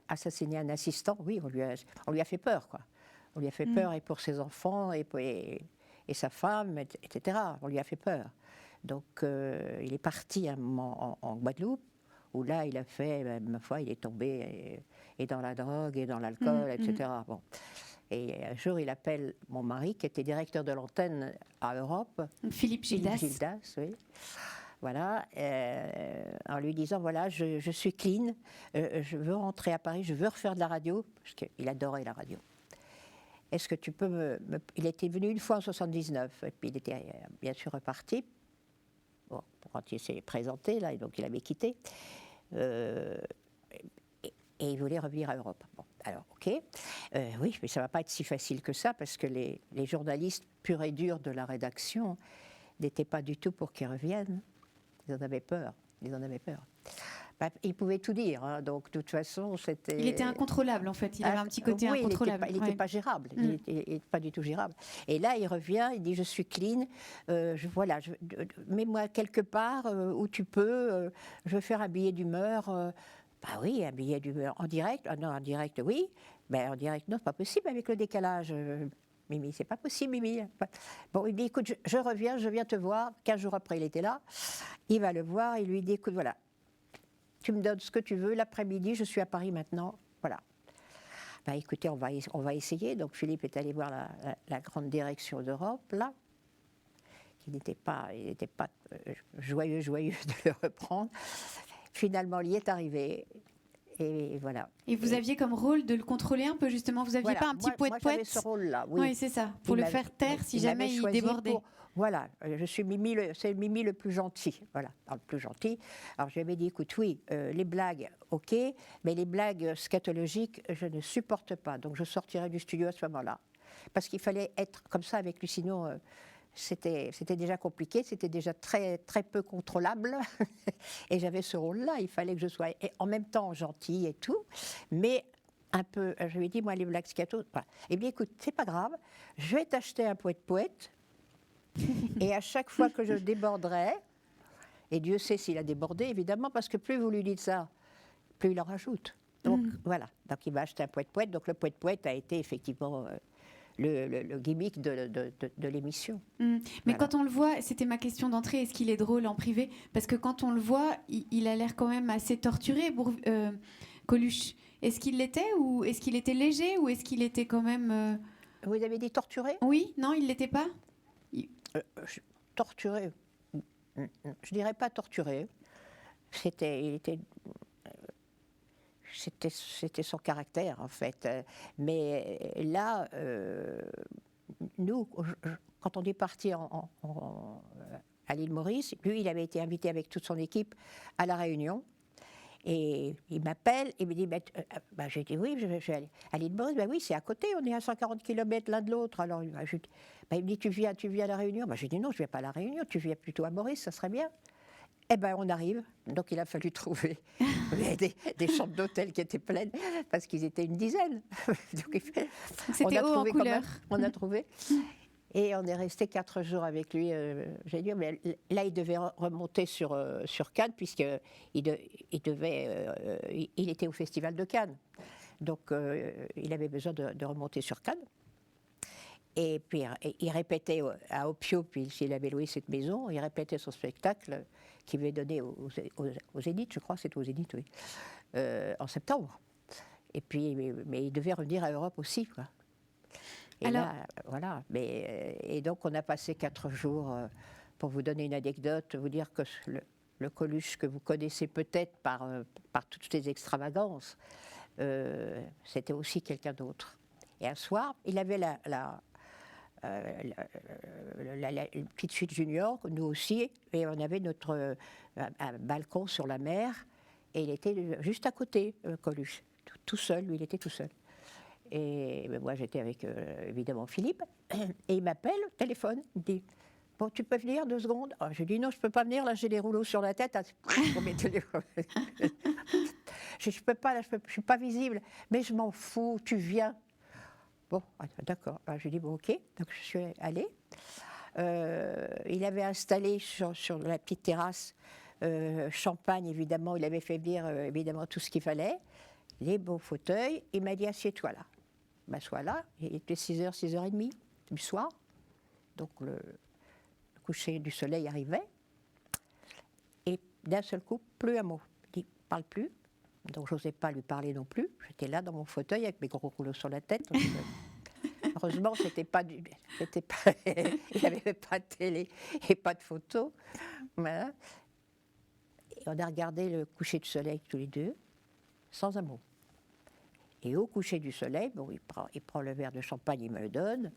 assassiné un assistant, oui, on lui a fait peur, quoi. On lui a fait peur, et pour ses enfants, et sa femme, etc. On lui a fait peur. Donc, il est parti un moment en Guadeloupe, où là, il a fait, ma foi, il est tombé et dans la drogue, et dans l'alcool, etc. Bon. Et un jour, il appelle mon mari, qui était directeur de l'antenne à Europe. Philippe Gildas. Philippe Gildas, oui. Voilà, en lui disant, voilà, je suis clean, je veux rentrer à Paris, je veux refaire de la radio, parce qu'il adorait la radio. Est-ce que tu peux Il était venu une fois en 79, et puis il était bien sûr reparti, bon, quand il s'est présenté, là, et donc il avait quitté, et il voulait revenir à Europe. Bon, alors, ok, oui, mais ça ne va pas être si facile que ça, parce que les journalistes purs et durs de la rédaction n'étaient pas du tout pour qu'il revienne. Ils en avaient peur. Bah, il pouvait tout dire, hein, donc de toute façon, c'était... Il était incontrôlable, en fait. Il avait un petit côté incontrôlable. Il n'était pas gérable. Il n'était pas du tout gérable. Et là, il revient, il dit, je suis clean, voilà, mets-moi quelque part où tu peux, je veux faire un billet d'humeur. Bah oui, un billet d'humeur en direct. Ah non, en direct, oui. Mais en direct, non, c'est pas possible avec le décalage. Mimi, c'est pas possible, Mimi. Bon, il dit, écoute, je reviens, je viens te voir. 15 jours après, il était là. Il va le voir, il lui dit, écoute, voilà, tu me donnes ce que tu veux, l'après-midi, je suis à Paris maintenant, voilà. Ben écoutez, on va essayer. Donc Philippe est allé voir la grande direction d'Europe, là, qui n'était pas joyeux de le reprendre. Finalement, il y est arrivé. Et voilà. Et vous aviez comme rôle de le contrôler un peu, justement. Vous n'aviez pas un petit poète-poète? Moi, j'avais ce rôle-là, oui. Oui, c'est ça, pour le faire taire si jamais il débordait. Voilà, je suis Mimi, c'est Mimi le plus gentil. Voilà, le plus gentil. Alors, je lui avais dit, écoute, oui, les blagues, ok, mais les blagues scatologiques, je ne supporte pas. Donc, je sortirai du studio à ce moment-là. Parce qu'il fallait être comme ça avec lui, sinon... C'était déjà compliqué, c'était déjà très, très peu contrôlable. Et j'avais ce rôle-là, il fallait que je sois en même temps gentille et tout, mais un peu, je lui ai dit, moi, les blagues scato, voilà. Eh bien, écoute, c'est pas grave, je vais t'acheter un poète-poète, et à chaque fois que je déborderai, et Dieu sait s'il a débordé, évidemment, parce que plus vous lui dites ça, plus il en rajoute. Donc, voilà, donc il m'a acheté un poète-poète, donc le poète-poète a été effectivement... Le gimmick de l'émission. Mais voilà. Quand on le voit, c'était ma question d'entrée, est-ce qu'il est drôle en privé? Parce que quand on le voit, il a l'air quand même assez torturé, Coluche. Est-ce qu'il l'était, ou est-ce qu'il était léger, ou est-ce qu'il était quand même... Vous avez dit torturé? Oui, non, il ne l'était pas? Torturé, je dirais pas torturé. C'était son caractère, en fait. Mais là, nous, quand on est parti à l'île Maurice, lui, il avait été invité avec toute son équipe à La Réunion. Et il m'appelle, et me dit, j'ai dit oui, je vais aller à l'île Maurice. Oui, c'est à côté, on est à 140 km l'un de l'autre. Alors il me dit, tu viens à La Réunion? J'ai dit non, je ne viens pas à La Réunion, tu viens plutôt à Maurice, ça serait bien. Eh bien, on arrive. Donc, il a fallu trouver des chambres d'hôtel qui étaient pleines, parce qu'ils étaient une dizaine. Donc, c'était haut en couleur. On a trouvé. Et on est resté 4 jours avec lui. J'ai dit, mais là, il devait remonter sur Cannes, puisqu'il il était au Festival de Cannes. Donc, il avait besoin de remonter sur Cannes. Et puis, il répétait à Opio, puis s'il avait loué cette maison, il répétait son spectacle qu'il avait donné au Zénith, je crois, c'était au Zénith, oui, en septembre. Et puis, mais il devait revenir à Europe aussi, quoi. Et alors, là, voilà. Et donc, on a passé 4 jours, pour vous donner une anecdote, vous dire que le Coluche que vous connaissez peut-être par toutes ces extravagances, c'était aussi quelqu'un d'autre. Et un soir, il avait une petite suite junior, nous aussi, et on avait un balcon sur la mer, et il était juste à côté, Coluche, tout seul, lui, il était tout seul. Et moi, j'étais avec, évidemment, Philippe, et il m'appelle au téléphone, il me dit, bon, tu peux venir 2 secondes? Je lui dis, non, je ne peux pas venir, là, j'ai des rouleaux sur la tête. Je peux pas, là, je ne suis pas visible, mais je m'en fous, tu viens. Bon, d'accord. Alors, je lui dis, bon, ok. Donc, je suis allée. Il avait installé sur la petite terrasse champagne, évidemment. Il avait fait venir, évidemment, tout ce qu'il fallait. Les beaux fauteuils. Il m'a dit, assieds-toi là. Je m'assois là. Il était 6h, 6h30 du soir. Donc, le coucher du soleil arrivait. Et d'un seul coup, plus un mot. Il dit, parle plus. Donc, je n'osais pas lui parler non plus. J'étais là dans mon fauteuil avec mes gros rouleaux sur la tête. Donc, heureusement, il n'y avait pas de télé et pas de photos. Voilà. Et on a regardé le coucher du soleil tous les deux, sans un mot. Et au coucher du soleil, bon, il prend le verre de champagne, il me le donne,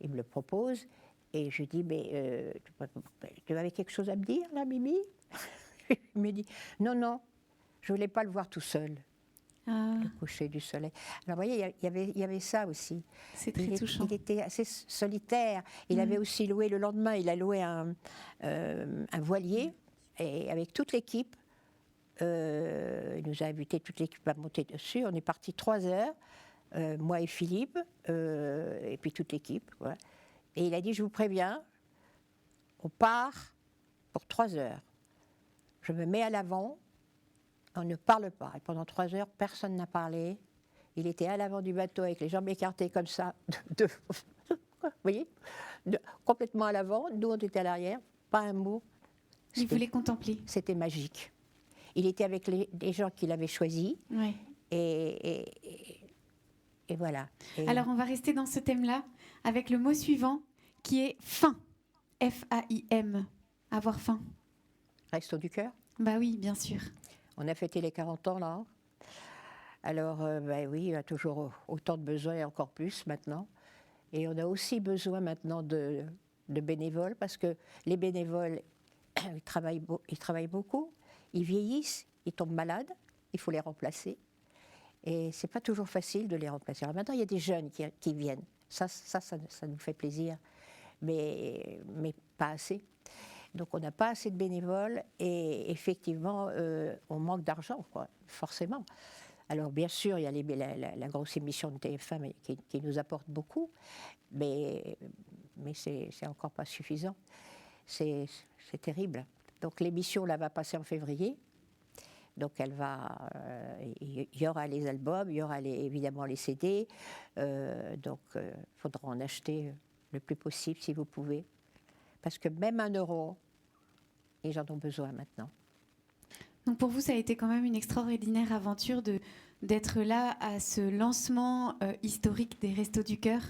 il me le propose. Et je lui dis, mais tu avais quelque chose à me dire, là, Mimi? Il me dit, non, non. Je ne voulais pas le voir tout seul, le coucher du soleil. Alors, vous voyez, il y avait ça aussi. C'est très touchant. Il était assez solitaire. Il avait aussi loué, le lendemain, il a loué un voilier, et avec toute l'équipe, il nous a invité toute l'équipe à monter dessus. On est parti 3 heures, moi et Philippe, et puis toute l'équipe. Voilà. Et il a dit, je vous préviens, on part pour 3 heures. Je me mets à l'avant. On ne parle pas. Et pendant 3 heures, personne n'a parlé. Il était à l'avant du bateau avec les jambes écartées comme ça, vous voyez, complètement à l'avant. Nous, on était à l'arrière, pas un mot. Il voulait contempler. C'était magique. Il était avec des gens qu'il avait choisis. Ouais. Et voilà. Alors, on va rester dans ce thème-là avec le mot suivant qui est faim. F-A-I-M. Avoir faim. Resto du cœur. Bah oui, bien sûr. On a fêté les 40 ans, là. Alors, oui, il y a toujours autant de besoins et encore plus maintenant. Et on a aussi besoin maintenant de bénévoles, parce que les bénévoles, ils travaillent beaucoup, ils vieillissent, ils tombent malades, il faut les remplacer. Et ce n'est pas toujours facile de les remplacer. Alors maintenant, il y a des jeunes qui viennent. Ça nous fait plaisir, mais pas assez. Donc on n'a pas assez de bénévoles et effectivement, on manque d'argent, quoi, forcément. Alors bien sûr, il y a la grosse émission de TF1 qui nous apporte beaucoup, mais c'est encore pas suffisant. C'est terrible. Donc l'émission là va passer en février. Donc il y aura les albums, il y aura évidemment les CD. Donc il faudra en acheter le plus possible si vous pouvez. Parce que même 1 euro, les gens ont besoin maintenant. Donc pour vous, ça a été quand même une extraordinaire aventure d'être là à ce lancement historique des Restos du Cœur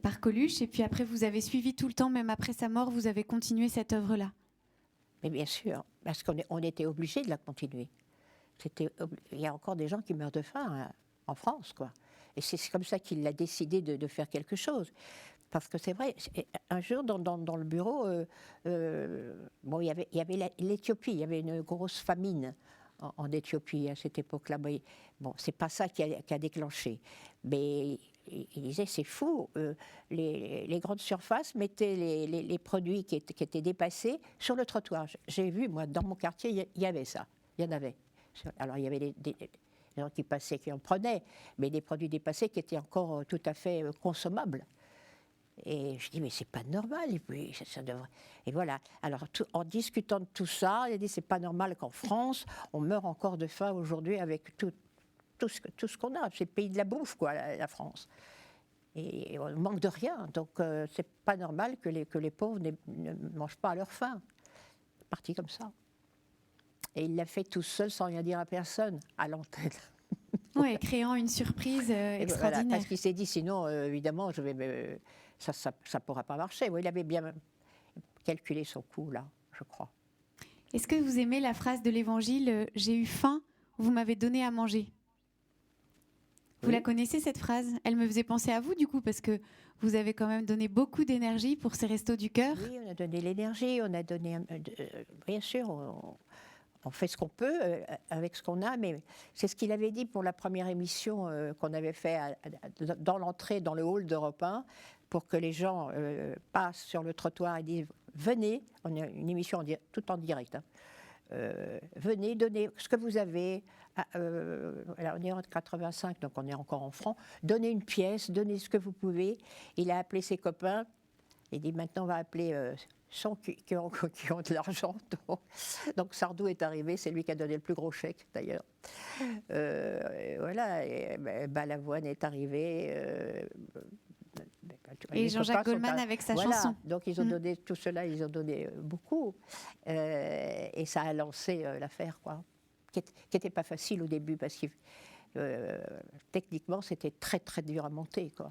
par Coluche. Et puis après, vous avez suivi tout le temps, même après sa mort, vous avez continué cette œuvre-là. Mais bien sûr, parce qu'on était obligés de la continuer. Il y a encore des gens qui meurent de faim en France, quoi. Et c'est comme ça qu'il a décidé de faire quelque chose. Parce que c'est vrai, un jour dans le bureau, bon, il y avait l'Éthiopie, il y avait une grosse famine en Éthiopie à cette époque-là. Bon, c'est pas ça qui a déclenché. Mais il disait, c'est fou, les grandes surfaces mettaient les produits qui étaient dépassés sur le trottoir. J'ai vu, moi, dans mon quartier, il y avait ça. Il y en avait. Alors, il y avait des gens qui passaient, qui en prenaient, mais des produits dépassés qui étaient encore tout à fait consommables. Et je dis, mais c'est pas normal. Et puis, ça devrait... Et voilà. Alors, en discutant de tout ça, il a dit, c'est pas normal qu'en France, on meurt encore de faim aujourd'hui avec tout ce qu'on a. C'est le pays de la bouffe, quoi, la France. Et on manque de rien. Donc, c'est pas normal que les pauvres ne mangent pas à leur faim. Parti comme ça. Et il l'a fait tout seul, sans rien dire à personne, à l'antenne. Oui, créant une surprise extraordinaire. Voilà, parce qu'il s'est dit, sinon, évidemment, ça ne pourra pas marcher. Oui, il avait bien calculé son coup, là, je crois. Est-ce que vous aimez la phrase de l'Évangile « J'ai eu faim, vous m'avez donné à manger » ? Vous la connaissez, cette phrase ? Elle me faisait penser à vous, du coup, parce que vous avez quand même donné beaucoup d'énergie pour ces Restos du Cœur. Oui, on a donné l'énergie, on a donné... bien sûr, on fait ce qu'on peut avec ce qu'on a, mais c'est ce qu'il avait dit pour la première émission qu'on avait fait dans l'entrée, dans le hall d'Europe 1, pour que les gens passent sur le trottoir et disent « Venez », on a une émission tout en direct, hein. Venez, donnez ce que vous avez. Alors on est en 85, donc on est encore en francs. Donnez une pièce, donnez ce que vous pouvez. Il a appelé ses copains. Il dit maintenant on va appeler ceux qui ont de l'argent. Donc Sardou est arrivé, c'est lui qui a donné le plus gros chèque d'ailleurs. Voilà, et Balavoine est arrivé. Et Jean-Jacques Goldman avec sa chanson. Donc ils ont donné tout cela, ils ont donné beaucoup, et ça a lancé l'affaire, quoi, qui n'était pas facile au début parce que techniquement c'était très très dur à monter, quoi.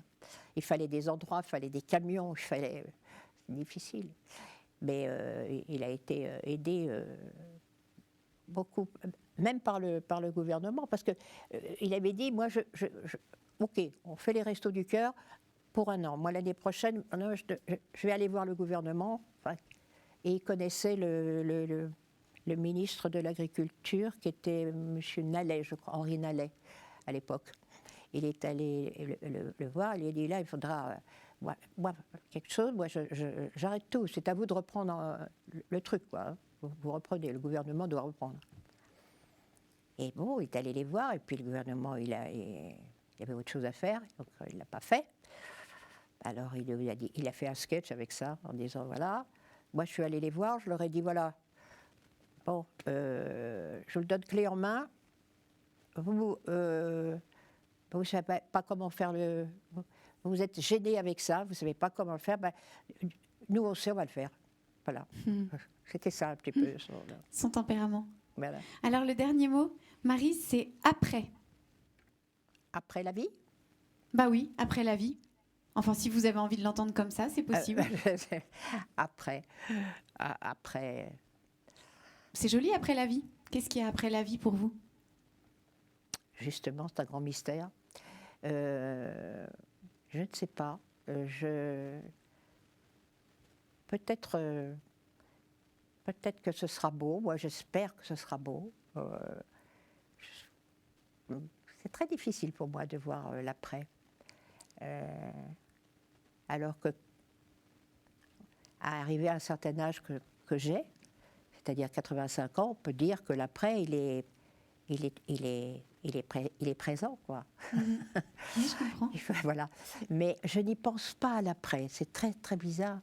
Il fallait des endroits, il fallait des camions, c'était difficile. Mais il a été aidé beaucoup, même par le gouvernement, parce que il avait dit, moi, ok, on fait les Restos du Cœur. Pour un an. Moi, l'année prochaine, je vais aller voir le gouvernement. Enfin, et il connaissait le ministre de l'Agriculture, qui était M. Nallet, je crois, Henri Nallet, à l'époque. Il est allé le voir, il lui a dit, là, il faudra moi, quelque chose, moi, j'arrête tout. C'est à vous de reprendre le truc, quoi. Vous reprenez, le gouvernement doit reprendre. Et bon, il est allé les voir, et puis le gouvernement, il y avait autre chose à faire, donc il ne l'a pas fait. Alors il a fait un sketch avec ça, en disant voilà, moi je suis allé les voir, je leur ai dit voilà, bon, je vous le donne clé en main, vous ne savez pas comment faire vous êtes gêné avec ça, vous ne savez pas comment le faire, ben, nous on sait, on va le faire. Voilà, c'était ça un petit peu. Son tempérament. Voilà. Alors le dernier mot, Maryse, c'est après. Après la vie ? Bah oui, après la vie. Enfin, si vous avez envie de l'entendre comme ça, c'est possible. Après. C'est joli, après la vie. Qu'est-ce qu'il y a après la vie pour vous ? Justement, c'est un grand mystère. Je ne sais pas. Peut-être que ce sera beau. Moi, j'espère que ce sera beau. C'est très difficile pour moi de voir l'après. Alors que, à arriver à un certain âge que j'ai, c'est-à-dire 85 ans, on peut dire que l'après, il est présent, quoi. Oui, je comprends. Voilà. Mais je n'y pense pas à l'après. C'est très, très bizarre.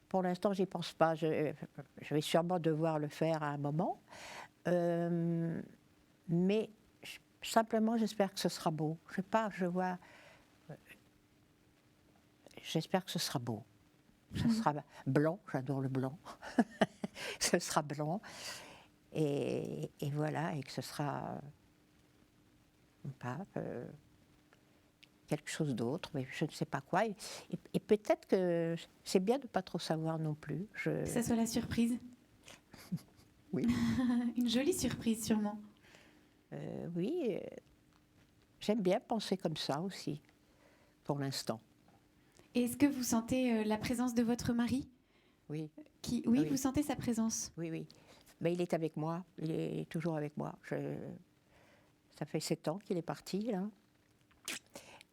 Pour l'instant, j'y pense pas. Je vais sûrement devoir le faire à un moment. Mais simplement, j'espère que ce sera beau. Je sais pas, je vois... J'espère que ce sera beau. Ce sera blanc, j'adore le blanc. Ce sera blanc. Et voilà, et que ce sera pas quelque chose d'autre, mais je ne sais pas quoi. Et peut-être que c'est bien de ne pas trop savoir non plus. Que ça soit la surprise. Oui. Une jolie surprise, sûrement. Oui, j'aime bien penser comme ça aussi, pour l'instant. Et est-ce que vous sentez la présence de votre mari ? Oui. Oui, vous sentez sa présence ? Oui, oui. Mais il est avec moi, il est toujours avec moi. Ça fait 7 ans qu'il est parti, là.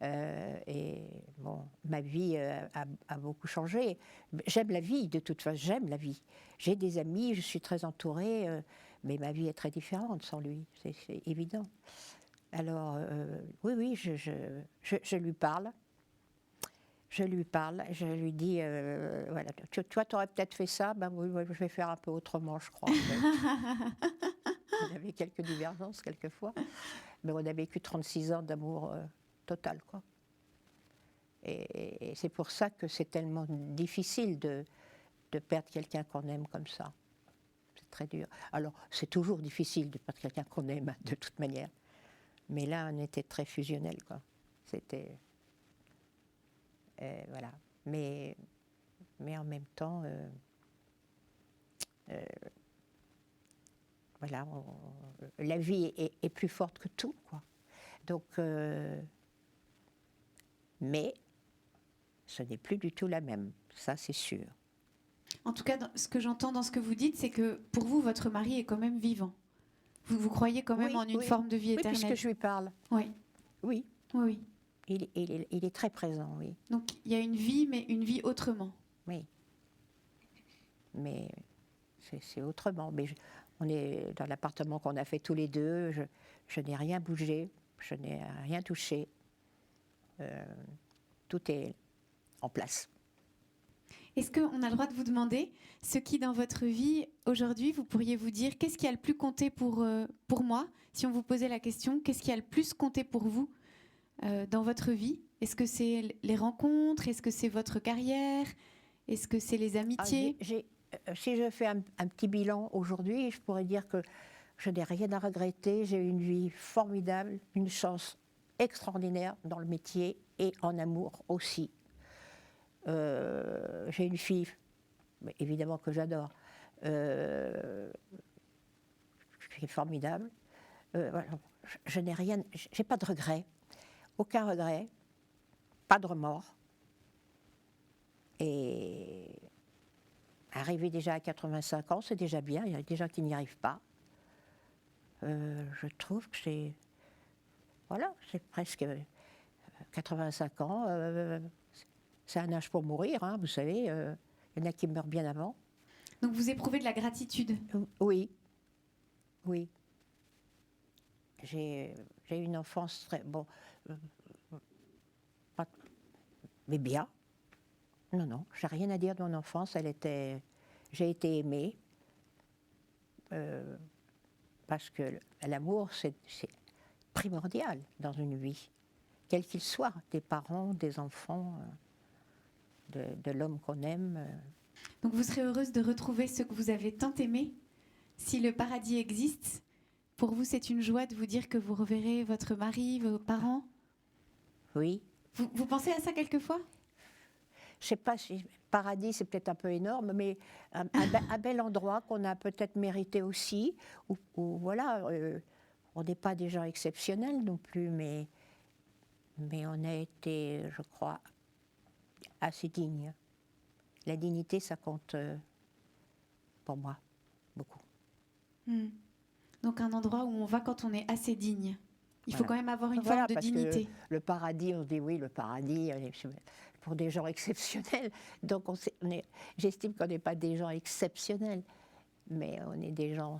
Et bon, ma vie a beaucoup changé. J'aime la vie, de toute façon, j'aime la vie. J'ai des amis, je suis très entourée, mais ma vie est très différente sans lui, c'est évident. Alors, oui, je lui parle. Je lui parle, je lui dis, voilà, toi, tu aurais peut-être fait ça, ben oui, je vais faire un peu autrement, je crois. On avait quelques divergences, quelquefois, mais on a vécu 36 ans d'amour total, quoi. Et c'est pour ça que c'est tellement difficile de perdre quelqu'un qu'on aime comme ça. C'est très dur. Alors, c'est toujours difficile de perdre quelqu'un qu'on aime, de toute manière. Mais là, on était très fusionnels, quoi. C'était... voilà. Mais en même temps, voilà, la vie est plus forte que tout, quoi. Donc, mais ce n'est plus du tout la même, ça c'est sûr. En tout cas, ce que j'entends dans ce que vous dites, c'est que pour vous, votre mari est quand même vivant. Vous croyez quand même en une forme de vie éternelle. Oui, puisque je lui parle. Oui. Oui. Oui. Il est très présent, oui. Donc il y a une vie, mais une vie autrement. Oui. Mais c'est autrement. Mais on est dans l'appartement qu'on a fait tous les deux. Je n'ai rien bougé, je n'ai rien touché. Tout est en place. Est-ce qu'on a le droit de vous demander ce qui, dans votre vie, aujourd'hui, vous pourriez vous dire, qu'est-ce qui a le plus compté pour moi? Si on vous posait la question, qu'est-ce qui a le plus compté pour vous dans votre vie? Est-ce que c'est les rencontres? Est-ce que c'est votre carrière? Est-ce que c'est les amitiés? Si je fais un petit bilan aujourd'hui, je pourrais dire que je n'ai rien à regretter. J'ai eu une vie formidable, une chance extraordinaire dans le métier et en amour aussi. J'ai une fille, évidemment que j'adore, qui est formidable. Voilà. Je n'ai rien, j'ai pas de regrets, aucun regret, pas de remords. Et arriver déjà à 85 ans, c'est déjà bien. Il y a des gens qui n'y arrivent pas. Je trouve que c'est, voilà, c'est presque 85 ans. C'est un âge pour mourir, hein, vous savez. Il y en a qui meurent bien avant. Donc vous éprouvez de la gratitude? Oui, oui. J'ai eu une enfance très... Bon, mais bien. Non, j'ai rien à dire de mon enfance. J'ai été aimée. Parce que l'amour, c'est primordial dans une vie. Quel qu'il soit, des parents, des enfants... de l'homme qu'on aime. Donc vous serez heureuse de retrouver ce que vous avez tant aimé? Si le paradis existe, pour vous c'est une joie de vous dire que vous reverrez votre mari, vos parents? Oui. Vous pensez à ça quelquefois? Je ne sais pas si paradis c'est peut-être un peu énorme, mais un bel endroit qu'on a peut-être mérité aussi, où voilà, on n'est pas des gens exceptionnels non plus, mais on a été, je crois, assez digne. La dignité, ça compte pour moi beaucoup. Donc un endroit où on va quand on est assez digne. Il faut quand même avoir une forme de dignité. Le paradis, on se dit oui, le paradis, pour des gens exceptionnels. Donc j'estime qu'on n'est pas des gens exceptionnels, mais on est des gens,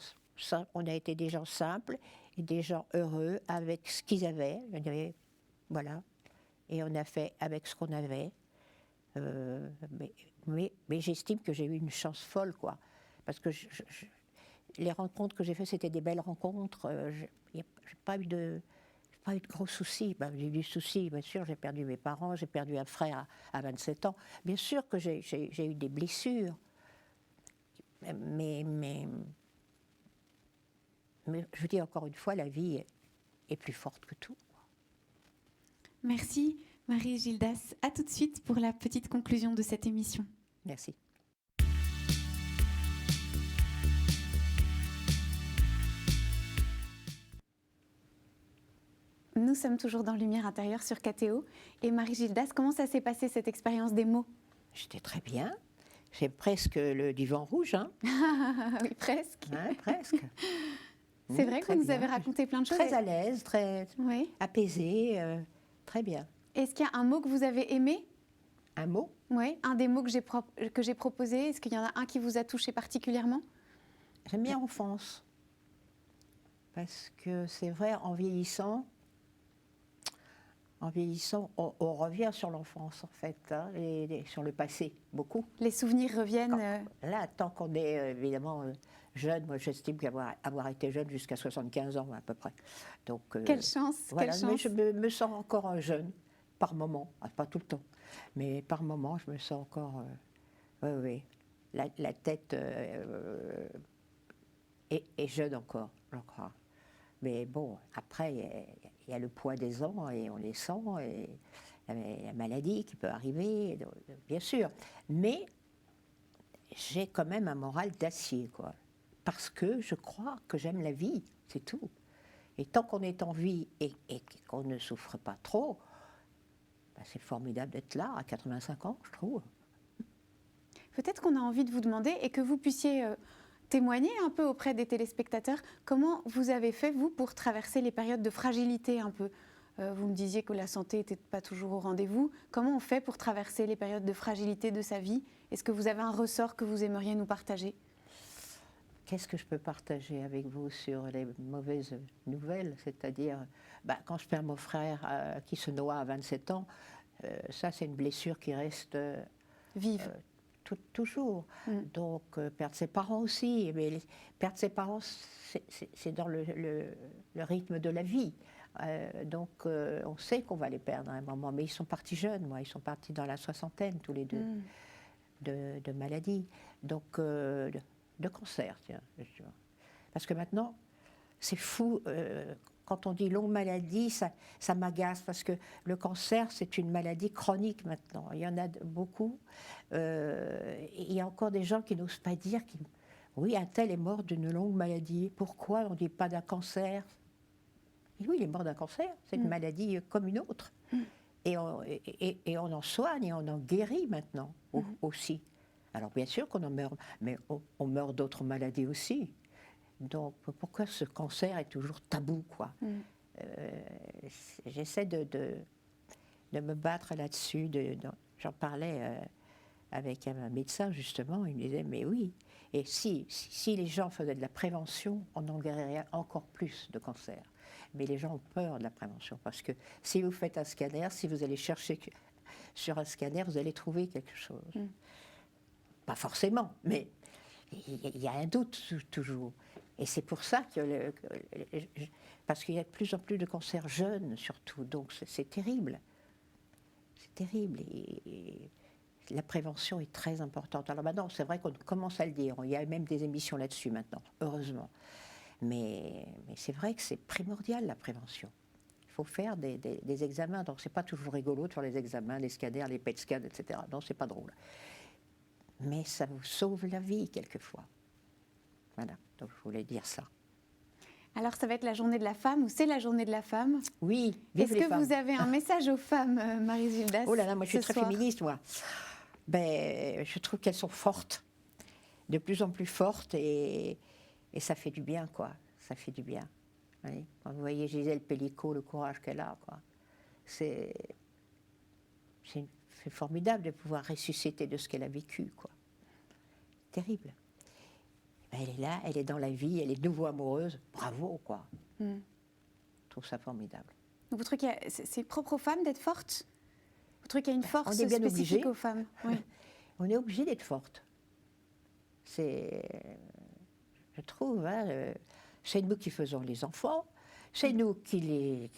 on a été des gens simples et des gens heureux avec ce qu'ils avaient. Voilà. Et on a fait avec ce qu'on avait. Mais j'estime que j'ai eu une chance folle, quoi. Parce que les rencontres que j'ai faites, c'était des belles rencontres. J'ai pas eu de gros soucis. J'ai eu des soucis, bien sûr. J'ai perdu mes parents, j'ai perdu un frère à 27 ans. Bien sûr que j'ai eu des blessures. Mais je vous dis encore une fois, la vie est plus forte que tout. Merci. Maryse Gildas, à tout de suite pour la petite conclusion de cette émission. Merci. Nous sommes toujours dans Lumière intérieure sur KTO. Et Maryse Gildas, comment ça s'est passé cette expérience des mots? J'étais très bien. J'ai presque le divan rouge. Hein. Oui, presque. Ouais, presque. C'est vrai que vous nous avez raconté plein de choses. Très à l'aise, très oui. apaisée, très bien. Est-ce qu'il y a un mot que vous avez aimé? Un mot? Oui, un des mots que j'ai proposé. Est-ce qu'il y en a un qui vous a touché particulièrement? J'aime bien enfance. Parce que c'est vrai, en vieillissant, on revient sur l'enfance, en fait, hein, et sur le passé, beaucoup. Les souvenirs reviennent. Là, tant qu'on est évidemment jeune, moi j'estime avoir été jeune jusqu'à 75 ans à peu près. Donc, Quelle chance, voilà, quelle mais chance. je me sens encore jeune, par moment, pas tout le temps, mais par moment je me sens encore, oui, la tête est jeune encore, je crois. Mais bon, après, il y a le poids des ans et on les sent, et la maladie qui peut arriver, bien sûr. Mais j'ai quand même un moral d'acier, quoi. Parce que je crois que j'aime la vie, c'est tout. Et tant qu'on est en vie et qu'on ne souffre pas trop, ben c'est formidable d'être là à 85 ans, je trouve. Peut-être qu'on a envie de vous demander et que vous puissiez témoigner un peu auprès des téléspectateurs. Comment vous avez fait, vous, pour traverser les périodes de fragilité un peu? Vous me disiez que la santé n'était pas toujours au rendez-vous. Comment on fait pour traverser les périodes de fragilité de sa vie? Est-ce que vous avez un ressort que vous aimeriez nous partager? Qu'est-ce que je peux partager avec vous sur les mauvaises nouvelles? C'est-à-dire, quand je perds mon frère qui se noie à 27 ans, ça c'est une blessure qui reste vive. Toujours. Donc, perdre ses parents aussi. Mais perdre ses parents, c'est dans le rythme de la vie. Donc, on sait qu'on va les perdre à un moment. Mais ils sont partis jeunes, moi. Ils sont partis dans la soixantaine, tous les deux, de maladie. Donc, de cancer, tiens. Parce que maintenant, c'est fou. Quand on dit longue maladie, ça m'agace parce que le cancer, c'est une maladie chronique maintenant. Il y en a beaucoup. Il y a encore des gens qui n'osent pas dire oui, un tel est mort d'une longue maladie. Pourquoi on ne dit pas d'un cancer? Et oui, il est mort d'un cancer. C'est une maladie comme une autre. Et on en soigne et on en guérit maintenant aussi. Alors bien sûr qu'on en meurt, mais on meurt d'autres maladies aussi. Donc, pourquoi ce cancer est toujours tabou, quoi? J'essaie de me battre là-dessus. J'en parlais avec un médecin, justement. Il me disait, mais oui. Et si les gens faisaient de la prévention, on en guérirait encore plus de cancer. Mais les gens ont peur de la prévention. Parce que si vous faites un scanner, si vous allez chercher sur un scanner, vous allez trouver quelque chose. Pas forcément, mais il y a un doute toujours. Et c'est pour ça parce qu'il y a de plus en plus de cancers jeunes, surtout. Donc c'est terrible. C'est terrible. Et la prévention est très importante. Alors maintenant, c'est vrai qu'on commence à le dire. Il y a même des émissions là-dessus maintenant, heureusement. Mais c'est vrai que c'est primordial, la prévention. Il faut faire des examens. Donc c'est pas toujours rigolo de faire les examens, les scanners, les PET scans, etc. Non, c'est pas drôle. Mais ça vous sauve la vie, quelquefois. Voilà, donc je voulais dire ça. Alors, ça va être la journée de la femme, ou c'est la journée de la femme? Oui, vive Est-ce les que femmes. vous avez un message aux femmes, Maryse Gildas? Oh là là, moi je suis très soir féministe, moi. Je trouve qu'elles sont fortes, de plus en plus fortes, et ça fait du bien, quoi. Ça fait du bien. Oui. Quand vous voyez Gisèle Pellicot, le courage qu'elle a, quoi. C'est formidable de pouvoir ressusciter de ce qu'elle a vécu, quoi. Terrible. Elle est là, elle est dans la vie, elle est de nouveau amoureuse. Bravo, quoi. Je trouve ça formidable. Donc vous trouvez que c'est propre aux femmes d'être fortes? Vous trouvez qu'il y a une force bien spécifique obligé. aux femmes? Oui. On est obligé d'être forte. Je trouve, c'est nous qui faisons les enfants, c'est nous qui les...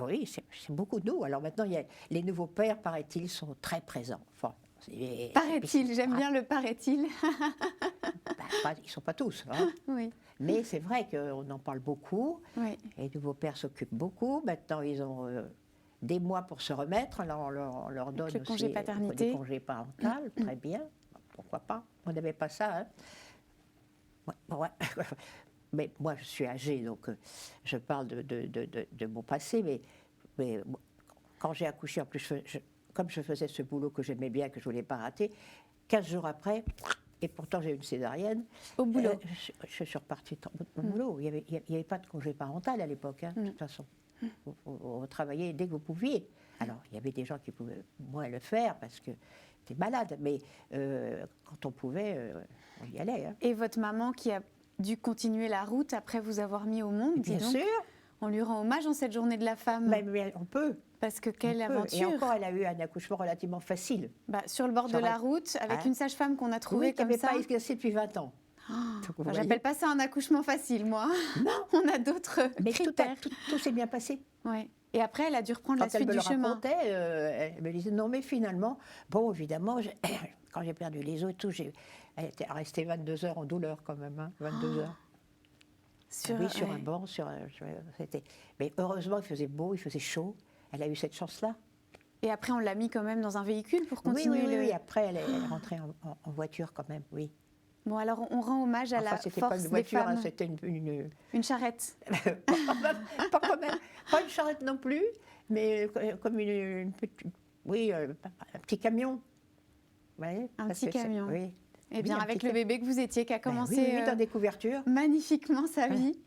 oui, c'est beaucoup de nous. Alors maintenant, les nouveaux pères, paraît-il, sont très présents. Enfin, paraît-il, j'aime bien le paraît-il. Ils ne sont pas tous, hein. Oui. Mais c'est vrai qu'on en parle beaucoup. Oui. Les nouveaux pères s'occupent beaucoup. Maintenant, ils ont des mois pour se remettre. Alors, on leur donne le congé aussi paternité. des congés parentaux. Très bien. Pourquoi pas? On n'avait pas ça. Hein. Ouais. Mais moi, je suis âgée, donc je parle de mon passé. Mais quand j'ai accouché, en plus, comme je faisais ce boulot que j'aimais bien, que je ne voulais pas rater, 15 jours après... Et pourtant, j'ai eu une césarienne. Au boulot. Je suis repartie au boulot. Il n'y avait pas de congé parental à l'époque, hein, de toute façon. Vous travailliez dès que vous pouviez. Alors, il y avait des gens qui pouvaient moins le faire parce que c'était malade, mais quand on pouvait, on y allait. Hein. Et votre maman qui a dû continuer la route après vous avoir mis au monde, dis Bien donc, sûr, on lui rend hommage en cette journée de la femme. mais on peut. Parce que quelle on peut. aventure. Et encore, elle a eu un accouchement relativement facile. Bah, sur le bord de la route, avec une sage-femme qu'on a trouvée Oui, qui comme n'avait ça. pas exercé depuis 20 ans. Oh, Donc, vous enfin, voyez. j'appelle pas ça un accouchement facile, moi. Non. On a d'autres Mais critères. tout s'est bien passé. Ouais. Et après, elle a dû reprendre la Quand elle suite me du le chemin. racontait, elle me disait non, mais finalement, bon, évidemment, quand j'ai perdu les os et tout, elle était restée 22 heures en douleur quand même, hein, 22 heures. Sur ouais. un banc, c'était. Mais heureusement, il faisait beau, il faisait chaud. Elle a eu cette chance-là. Et après, on l'a mis quand même dans un véhicule pour continuer Oui. Après, elle est rentrée en voiture quand même, oui. Bon, alors on rend hommage à la c'était force pas une des voiture, femmes. hein, c'était Une charrette. pas quand même, pas une charrette non plus, mais comme une petite, oui, un petit camion. Ouais, Un parce petit que camion. Oui. Et bien, un avec petit le bébé que vous étiez, qui a Ben commencé oui, dans des couvertures. magnifiquement sa vie.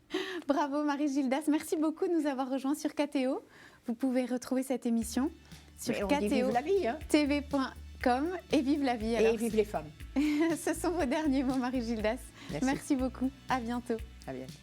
Bravo Marie Gildas, merci beaucoup de nous avoir rejoints sur KTO. Vous pouvez retrouver cette émission sur Mais on dit vive la vie, hein. KTO.com et vive la vie. Alors, Et vive les femmes. ce sont vos derniers mots Marie Gildas. Merci. Merci beaucoup, à bientôt. À bientôt.